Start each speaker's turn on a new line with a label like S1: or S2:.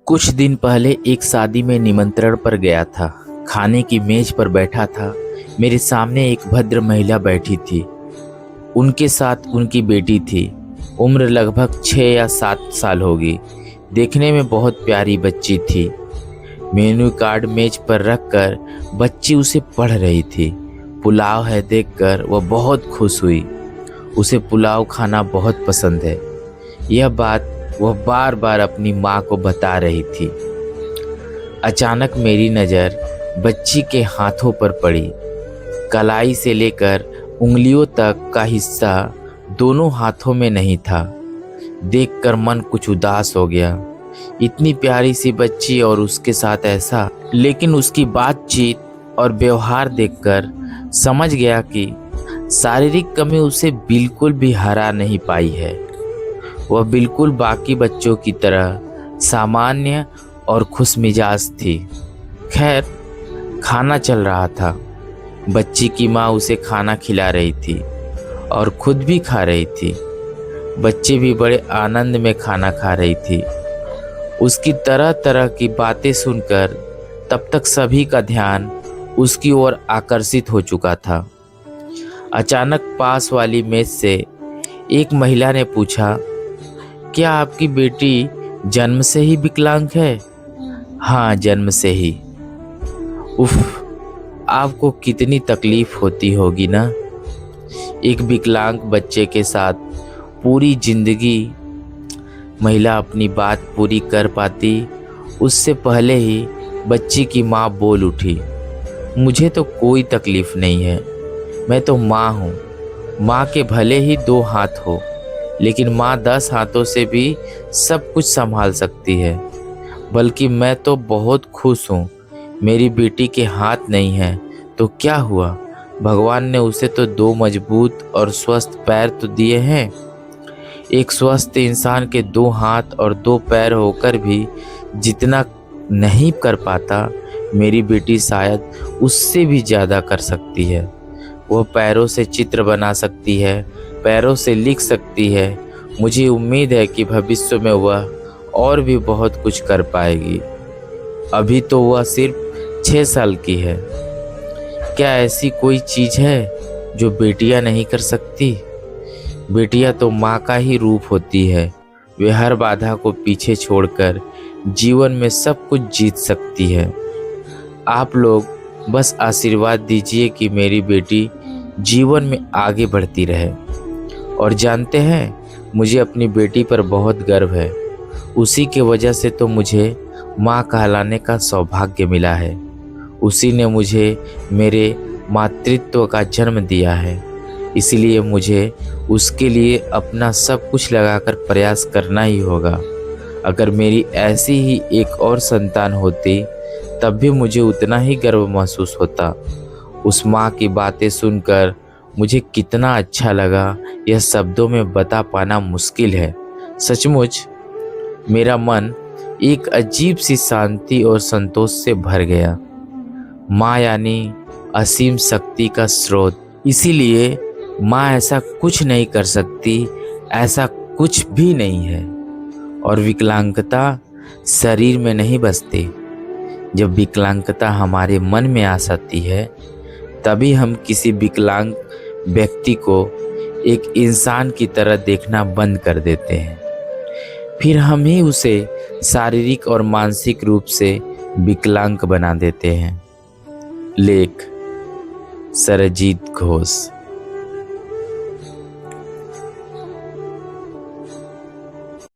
S1: कुछ दिन पहले एक शादी में निमंत्रण पर गया था। खाने की मेज पर बैठा था। मेरे सामने एक भद्र महिला बैठी थी। उनके साथ उनकी बेटी थी। उम्र लगभग 6 या 7 साल होगी। देखने में बहुत प्यारी बच्ची थी। मेनू कार्ड मेज पर रखकर बच्ची उसे पढ़ रही थी। पुलाव है देखकर वह बहुत खुश हुई। उसे पुलाव खाना बहुत पसंद है। यह बात वह बार बार अपनी माँ को बता रही थी। अचानक मेरी नज़र बच्ची के हाथों पर पड़ी। कलाई से लेकर उंगलियों तक का हिस्सा दोनों हाथों में नहीं था। देखकर मन कुछ उदास हो गया। इतनी प्यारी सी बच्ची और उसके साथ ऐसा। लेकिन उसकी बातचीत और व्यवहार देखकर समझ गया कि शारीरिक कमी उसे बिल्कुल भी हरा नहीं पाई है। वह बिल्कुल बाकी बच्चों की तरह सामान्य और खुशमिजाज थी। खैर, खाना चल रहा था। बच्ची की माँ उसे खाना खिला रही थी और खुद भी खा रही थी। बच्ची भी बड़े आनंद में खाना खा रही थी। उसकी तरह तरह की बातें सुनकर तब तक सभी का ध्यान उसकी ओर आकर्षित हो चुका था। अचानक पास वाली मेज से एक महिला ने पूछा, क्या आपकी बेटी जन्म से ही विकलांग है? हाँ, जन्म से ही। उफ, आपको कितनी तकलीफ होती होगी ना। एक विकलांग बच्चे के साथ पूरी जिंदगी। महिला अपनी बात पूरी कर पाती उससे पहले ही बच्ची की माँ बोल उठी, मुझे तो कोई तकलीफ नहीं है। मैं तो माँ हूँ। माँ के भले ही 2 हाथ हो, लेकिन माँ 10 हाथों से भी सब कुछ संभाल सकती है। बल्कि मैं तो बहुत खुश हूँ। मेरी बेटी के हाथ नहीं है तो क्या हुआ, भगवान ने उसे तो 2 मजबूत और स्वस्थ पैर तो दिए हैं। एक स्वस्थ इंसान के 2 हाथ और 2 पैर होकर भी जितना नहीं कर पाता, मेरी बेटी शायद उससे भी ज़्यादा कर सकती है। वह पैरों से चित्र बना सकती है, पैरों से लिख सकती है। मुझे उम्मीद है कि भविष्य में वह और भी बहुत कुछ कर पाएगी। अभी तो वह सिर्फ 6 साल की है। क्या ऐसी कोई चीज़ है जो बेटियां नहीं कर सकती? बेटियां तो माँ का ही रूप होती है। वे हर बाधा को पीछे छोड़कर जीवन में सब कुछ जीत सकती है। आप लोग बस आशीर्वाद दीजिए कि मेरी बेटी जीवन में आगे बढ़ती रहे। और जानते हैं, मुझे अपनी बेटी पर बहुत गर्व है। उसी के वजह से तो मुझे माँ कहलाने का सौभाग्य मिला है। उसी ने मुझे मेरे मातृत्व का जन्म दिया है। इसलिए मुझे उसके लिए अपना सब कुछ लगाकर प्रयास करना ही होगा। अगर मेरी ऐसी ही एक और संतान होती तब भी मुझे उतना ही गर्व महसूस होता। उस माँ की बातें सुनकर मुझे कितना अच्छा लगा, यह शब्दों में बता पाना मुश्किल है। सचमुच मेरा मन एक अजीब सी शांति और संतोष से भर गया। माँ यानी असीम शक्ति का स्रोत। इसीलिए माँ ऐसा कुछ नहीं कर सकती, ऐसा कुछ भी नहीं है। और विकलांगता शरीर में नहीं बसती। जब विकलांगता हमारे मन में आ जाती है, तभी हम किसी विकलांग व्यक्ति को एक इंसान की तरह देखना बंद कर देते हैं। फिर हम ही उसे शारीरिक और मानसिक रूप से विकलांग बना देते हैं। लेख सरजीत घोष।